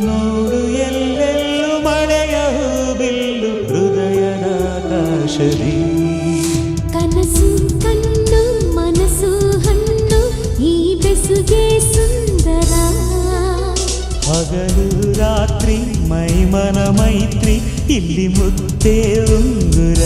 ನೋಡು ಎಲ್ಲೆಲ್ಲೂ ಮಳೆಯ ಹೂಬಿಲ್ಲು ಹೃದಯದ ಆಕಾಶದಿ. ಕನಸು ಕಣ್ಣು ಮನಸ್ಸು ಹಣ್ಣು ಈ ಬೆಸುಗೆ ಸುಂದರ. ಹಗಲು ರಾತ್ರಿ ಮೈಮನ ಮೈತ್ರಿ ಇಲ್ಲಿ ಮುತ್ತೇ ಉಂಗುರ.